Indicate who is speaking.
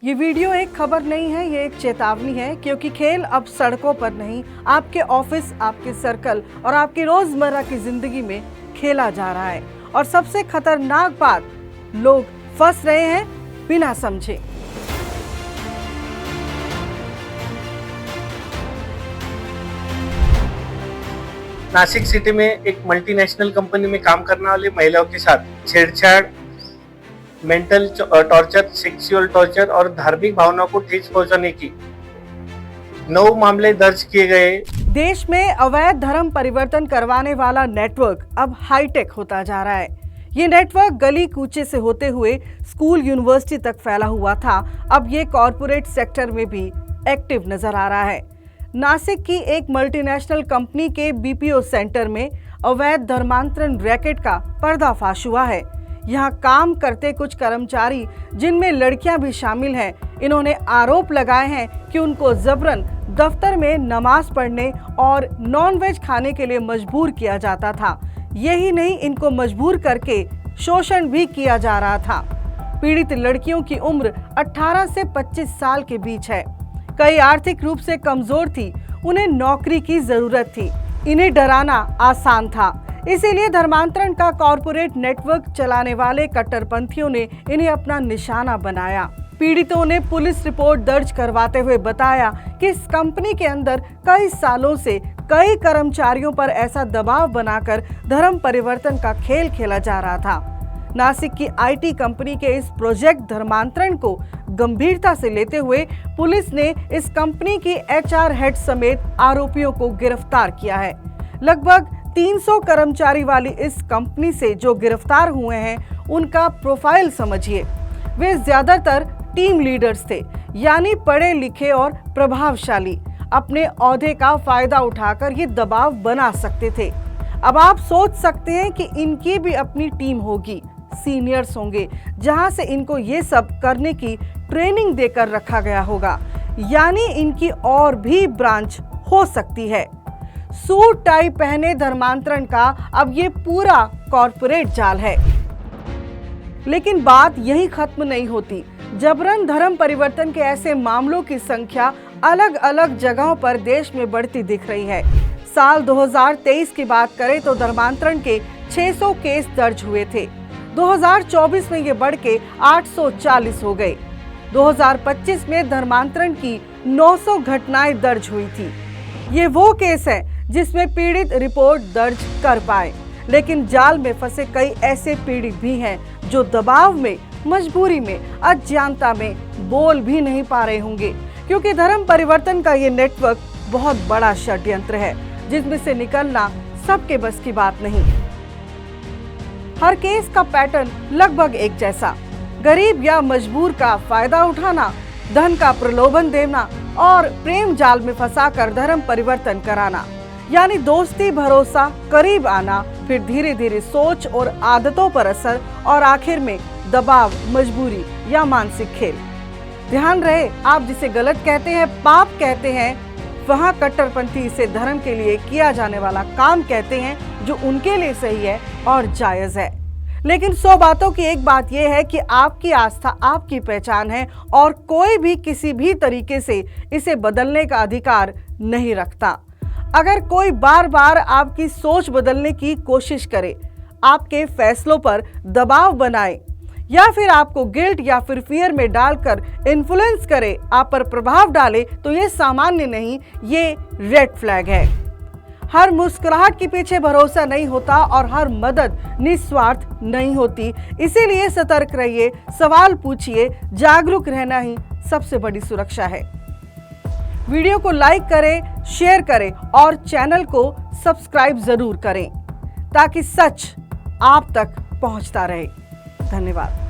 Speaker 1: ये वीडियो एक खबर नहीं है, ये एक चेतावनी है, क्योंकि खेल अब सड़कों पर नहीं, आपके ऑफिस, आपके सर्कल और आपकी रोजमर्रा की जिंदगी में खेला जा रहा है। और सबसे खतरनाक बात, लोग फंस रहे हैं बिना समझे।
Speaker 2: नासिक सिटी में एक मल्टीनेशनल कंपनी में काम करने वाली महिलाओं के साथ छेड़छाड़, मेंटल टॉर्चर, सेक्सुअल टॉर्चर और धार्मिक भावनाओं को ठेस पहुंचाने की 9 मामले दर्ज किए गए।
Speaker 1: देश में अवैध धर्म परिवर्तन करवाने वाला नेटवर्क अब हाईटेक होता जा रहा है। ये नेटवर्क गली कूचे से होते हुए स्कूल, यूनिवर्सिटी तक फैला हुआ था। अब ये कॉरपोरेट सेक्टर में भी एक्टिव नजर आ रहा है। नासिक की एक मल्टीनेशनल कंपनी के बीपीओ सेंटर में अवैध धर्मांतरण रैकेट का पर्दाफाश हुआ है। यहाँ काम करते कुछ कर्मचारी, जिनमें लड़कियां भी शामिल हैं, इन्होंने आरोप लगाए हैं कि उनको जबरन दफ्तर में नमाज पढ़ने और नॉनवेज खाने के लिए मजबूर किया जाता था। यही नहीं, इनको मजबूर करके शोषण भी किया जा रहा था। पीड़ित लड़कियों की उम्र 18 से 25 साल के बीच है। कई आर्थिक रूप से कमजोर थी, उन्हें नौकरी की जरूरत थी। इन्हें डराना आसान था, इसीलिए धर्मांतरण का कॉरपोरेट नेटवर्क चलाने वाले कट्टरपंथियों ने इन्हें अपना निशाना बनाया। पीड़ितों ने पुलिस रिपोर्ट दर्ज करवाते हुए बताया कि इस कंपनी के अंदर कई सालों से कई कर्मचारियों पर ऐसा दबाव बनाकर धर्म परिवर्तन का खेल खेला जा रहा था। नासिक की आईटी कंपनी के इस प्रोजेक्ट धर्मांतरण को गंभीरता से लेते हुए पुलिस ने इस कंपनी की एचआर हेड समेत आरोपियों को गिरफ्तार किया है। लगभग 300 कर्मचारी वाली इस कंपनी से जो गिरफ्तार हुए हैं, उनका प्रोफाइल समझिए। वे ज्यादातर टीम लीडर्स थे, यानी पढ़े लिखे और प्रभावशाली। अपने ओहदे का फायदा उठाकर ये दबाव बना सकते थे। अब आप सोच सकते हैं कि इनकी भी अपनी टीम होगी, सीनियर्स होंगे, जहां से इनको ये सब करने की ट्रेनिंग देकर रखा गया होगा। यानी इनकी और भी ब्रांच हो सकती है। सूट टाई पहने धर्मांतरण का अब ये पूरा कॉरपोरेट जाल है। लेकिन बात यही खत्म नहीं होती। जबरन धर्म परिवर्तन के ऐसे मामलों की संख्या अलग अलग जगहों पर देश में बढ़ती दिख रही है। साल 2023 की बात करें तो धर्मांतरण के 600 केस दर्ज हुए थे। 2024 में ये बढ़ के 840 हो गए। 2025 में धर्मांतरण की 900 घटनाएं दर्ज हुई थी। ये वो केस है जिसमें पीड़ित रिपोर्ट दर्ज कर पाए, लेकिन जाल में फंसे कई ऐसे पीड़ित भी हैं जो दबाव में, मजबूरी में, अज्ञानता में बोल भी नहीं पा रहे होंगे, क्योंकि धर्म परिवर्तन का ये नेटवर्क बहुत बड़ा षड्यंत्र है, जिसमें से निकलना सबके बस की बात नहीं। हर केस का पैटर्न लगभग एक जैसा, गरीब या मजबूर का फायदा उठाना, धन का प्रलोभन देना और प्रेम जाल में फंसाकर धर्म परिवर्तन कराना। यानी दोस्ती, भरोसा, करीब आना, फिर धीरे धीरे सोच और आदतों पर असर और आखिर में दबाव, मजबूरी या मानसिक खेल। ध्यान रहे, आप जिसे गलत कहते हैं, पाप कहते हैं, वहाँ कट्टरपंथी इसे धर्म के लिए किया जाने वाला काम कहते हैं, जो उनके लिए सही है और जायज है। लेकिन 100 बातों की एक बात यह है कि आपकी आस्था आपकी पहचान है और कोई भी किसी भी तरीके से इसे बदलने का अधिकार नहीं रखता। अगर कोई बार बार आपकी सोच बदलने की कोशिश करे, आपके फैसलों पर दबाव बनाए या फिर आपको गिल्ट या फिर फियर में डालकर इन्फ्लुएंस करे, आप पर प्रभाव डाले, तो ये सामान्य नहीं, ये रेड फ्लैग है। हर मुस्कुराहट के पीछे भरोसा नहीं होता और हर मदद निस्वार्थ नहीं होती। इसीलिए सतर्क रहिए, सवाल पूछिए, जागरूक रहना ही सबसे बड़ी सुरक्षा है। वीडियो को लाइक करें, शेयर करें और चैनल को सब्सक्राइब जरूर करें, ताकि सच आप तक पहुंचता रहे। धन्यवाद।